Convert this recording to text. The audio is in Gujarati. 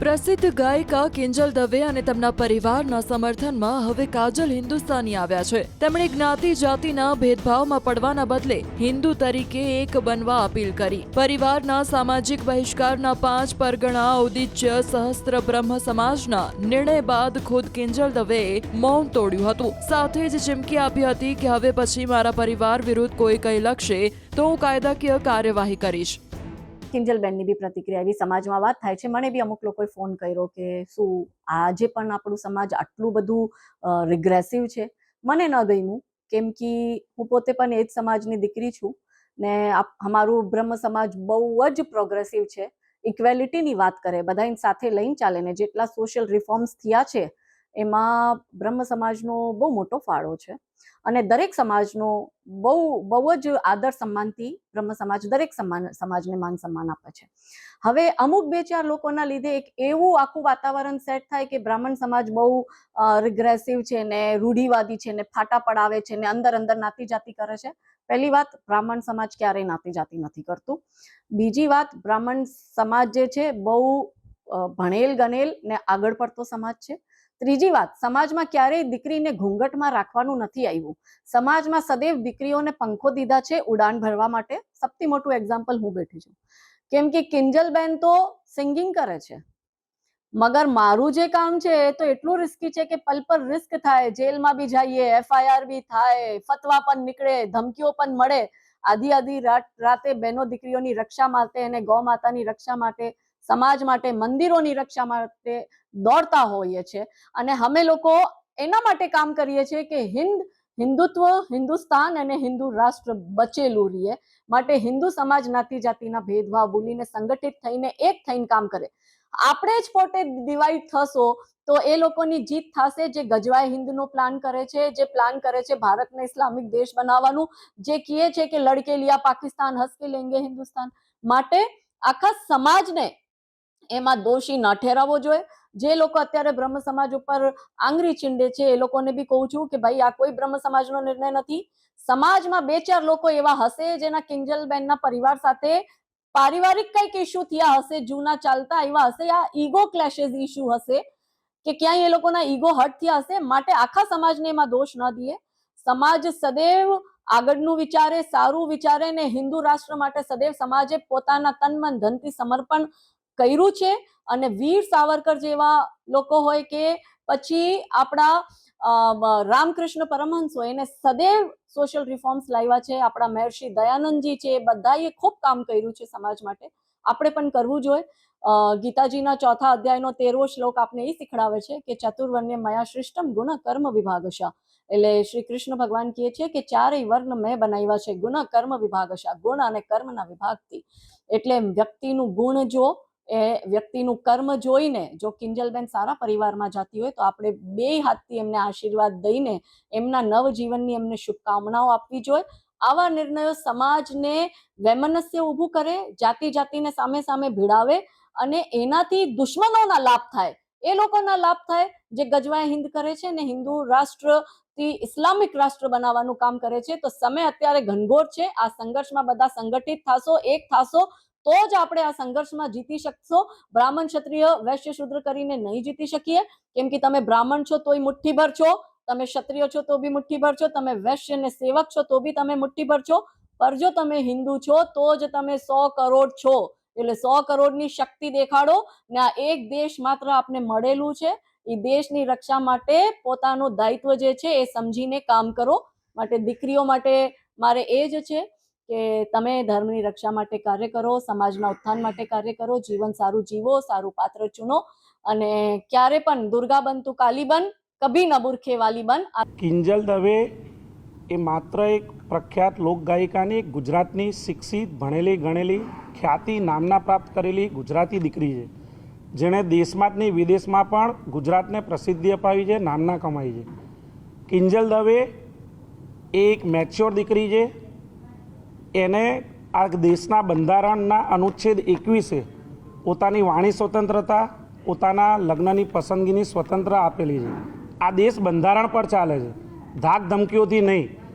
પ્રસિદ્ધ ગાયિકા કિંજલ દવે અને તેમના પરિવારના સમર્થનમાં હવે કાજલ હિન્દુસ્તાની આવ્યા છે। તેમણે જ્ઞાતિ જાતિના ભેદભાવમાં પડવાના બદલે હિન્દુ તરીકે એક બનવા અપીલ કરી। પરિવારના સામાજિક બહિષ્કારના 5 પરગણા ઔદિત્ય સહસ્ત્ર બ્રહ્મ સમાજના નિર્ણય બાદ ખુદ કિંજલ દવેએ મૌન તોડ્યું હતું। સાથે જ ચીમકી આપી હતી કે હવે પછી મારા પરિવાર વિરુદ્ધ કોઈ કંઈ લખશે તો હું કાયદાકીય કાર્યવાહી કરીશ। કિંજલબેનની બી પ્રતિક્રિયા એવી સમાજમાં વાત થાય છે। મને બી અમુક લોકોએ ફોન કર્યો કે શું આજે પણ આપણું સમાજ આટલું બધું રિગ્રેસિવ છે। મને ન ગમ્યું, કેમ કે હું પોતે પણ એ જ સમાજની દીકરી છું ને અમારું બ્રહ્મ સમાજ બહુ જ પ્રોગ્રેસિવ છે। ઇક્વેલિટીની વાત કરે, બધાની સાથે લઈને ચાલે ને જેટલા સોશિયલ રિફોર્મ્સ થયા છે એમાં બ્રહ્મ સમાજનો બહુ મોટો ફાળો છે અને દરેક સમાજનો બહુ જ આદર સન્માનથી બ્રહ્મ સમાજ દરેક સમાજને માન સન્માન આપે છે। હવે અમુક 2-4 લોકોના લીધે એક એવું આખું વાતાવરણ સેટ થાય કે બ્રાહ્મણ સમાજ બહુ રિગ્રેસિવ છે ને રૂઢિવાદી છે ને ફાટા પડાવે છે ને અંદર નાતી જાતિ કરે છે। પહેલી વાત, બ્રાહ્મણ સમાજ ક્યારેય નાતી જાતિ નથી કરતું। બીજી વાત, બ્રાહ્મણ સમાજ જે છે બહુ ભણેલ ગણેલ ને આગળ પડતો સમાજ છે। ત્રીજી વાત, સમાજમાં ક્યારેય દીકરીને ઘૂંઘટમાં રાખવાનું નથી આવ્યું। સમાજમાં સદૈવ દીકરીઓને પંખો દીધા છે ઉડાન ભરવા માટે। સૌથી મોટું એક્ઝામ્પલ હું બેઠી છું, કેમ કે કિંજલબેન તો સિંગિંગ કરે છે, મગર મારું જે કામ છે એ તો એટલું રિસ્કી છે કે પલ પર રિસ્ક થાય, જેલમાં બી જઈએ, FIR બી થાય, ફતવા પણ નીકળે, ધમકીઓ પણ મળે। આધી રાતે બહેનો દીકરીઓની રક્ષા માટે અને ગૌ માતાની રક્ષા માટે, સમાજ માટે, મંદિરોની રક્ષા માટે દોડતા હોઈએ છે અને અમે લોકો એના માટે કામ કરીએ છીએ કે હિન્દુત્વ, હિન્દુસ્તાન અને હિન્દુ રાષ્ટ્ર બચેલું રહીએ। માટે હિન્દુ સમાજ નાતી જાતિના ભેદભાવ ભૂલીને સંગઠિત થઈને એક થઈને કામ કરે। આપણે જ પોતે ડિવાઈડ થશો તો એ લોકોની જીત થશે જે ગજવાય હિન્દનો પ્લાન કરે છે, જે પ્લાન કરે છે ભારતને ઇસ્લામિક દેશ બનાવવાનું, જે કહે છે કે લડકે લિયા પાકિસ્તાન હંસ કે લેંગે હિન્દુસ્તાન। માટે આખા સમાજને એમાં દોષી ન ઠેરવવો જોઈએ। જે લોકો અત્યારે બ્રહ્મ સમાજ ઉપર આંગળી ચીંડે છે એ લોકોને બી કહું છું કે ભાઈ આ કોઈ બ્રહ્મ સમાજનો નિર્ણય નથી। સમાજમાં 2-4 લોકો એવા હશે જેના કિંજલબેનના પરિવાર સાથે પારિવારિક કંઈક ઇસ્યુ થયા હશે, જૂના ચાલતા આવ્યા હશે, આ ઈગો ક્લેશેસ ઇસ્યુ હશે કે ક્યાંય એ લોકોના ઈગો હર્ટ થયા હશે। માટે આખા સમાજને એમાં દોષ ન દઈએ। સમાજ સદૈવ આગળનું વિચારે, સારું વિચારે ને હિન્દુ રાષ્ટ્ર માટે સદૈવ સમાજે પોતાના તન મન ધનથી સમર્પણ કર્યું છે અને વીર સાવરકર જેવા લોકો હોય કે પછી આપણા રામકૃષ્ણ પરમહંસ હોય, એને સદૈવ સોશિયલ રિફોર્મ્સ લાવ્યા છે। આપણા મહર્ષિ દયાનંદજી છે, બધાએ ખૂબ કામ કર્યું છે સમાજ માટે, આપણે પણ કરવું જોઈએ। ગીતાજીના 4થા અધ્યાયનો 13વો શ્લોક આપણે એ શીખડાવે છે કે ચતુર્વર્ણ્ય મયા સૃષ્ટમ ગુણ કર્મ વિભાગશા। એટલે શ્રી કૃષ્ણ ભગવાન કહે છે કે 4 વર્ણ મેં બનાવ્યા છે ગુણ કર્મ વિભાગશા, ગુણ અને કર્મના વિભાગથી। એટલે વ્યક્તિનું ગુણ જો એ વ્યક્તિનું કર્મ જોઈને જો કિંજલબેન સારા પરિવારમાં જતી હોય તો આપણે 2 હાથથી એમને આશીર્વાદ દઈને એમના નવજીવનની એમને શુભકામનાઓ આપવી જોઈએ। આવા નિર્ણયો સમાજને વૈમનસ્ય ઊભું કરે, જાતિને સામે ભીડાવે અને એનાથી દુશ્મનોના લાભ થાય, એ લોકોના લાભ થાય જે ગજવાય હિન્દ કરે છે ને હિન્દુ રાષ્ટ્રથી ઇસ્લામિક રાષ્ટ્ર બનાવવાનું કામ કરે છે। તો સમય અત્યારે ઘનઘોર છે। આ સંઘર્ષમાં બધા સંગઠિત થશો, એક થશો તો જ આપણે આ સંઘર્ષમાં જીતી શકશો। બ્રાહ્મણ, ક્ષત્રિય, વૈશ્ય, શૂદ્ર કરીને નહીં જીતી શકીએ, કેમ કે તમે બ્રાહ્મણ છો તોય મુઠ્ઠીભર છો, તમે ક્ષત્રિય છો તો બી મુઠ્ઠીભર છો, તમે વૈશ્ય ને સેવક છો તો બી તમે મુઠ્ઠીભર છો, પર જો તમે હિન્દુ છો તો જ તમે 100 કરોડ છો। એટલે 100 કરોડની શક્તિ દેખાડો ને આ એક દેશ માત્ર આપને મળેલું છે, એ દેશની રક્ષા માટે પોતાનું દાયિત્વ જે છે એ સમજીને કામ કરો। માટે દીકરીઓ માટે મારે એ જ છે કે તમે ધર્મની રક્ષા માટે કાર્ય કરો, સમાજના ઉત્થાન માટે કાર્ય કરો, જીવન સારું જીવો, સારું પાત્ર ચૂનો અને ક્યારે પણ દુર્ગા બન તું કાલી બન, કભી ન બુરખે વાલી બન। કિંજલ દવે એ માત્ર એક પ્રખ્યાત લોકગાયિકાની, ગુજરાતની શિક્ષિત, ભણેલી ગણેલી, ખ્યાતિ નામના પ્રાપ્ત કરેલી ગુજરાતી દીકરી છે, જેણે દેશમાં જ નહીં વિદેશમાં પણ ગુજરાતને પ્રસિદ્ધિ અપાવી છે, નામના કમાઈ છે। કિંજલ દવે એ એક મેચ્યોર દીકરી છે। એને આ દેશના બંધારણના અનુચ્છેદ 21 પોતાની વાણી સ્વતંત્રતા, પોતાના લગ્નની પસંદગીની સ્વતંત્રતા આપેલી છે। આ દેશ બંધારણ પર ચાલે છે, ધાક ધમકીઓથી નહીં।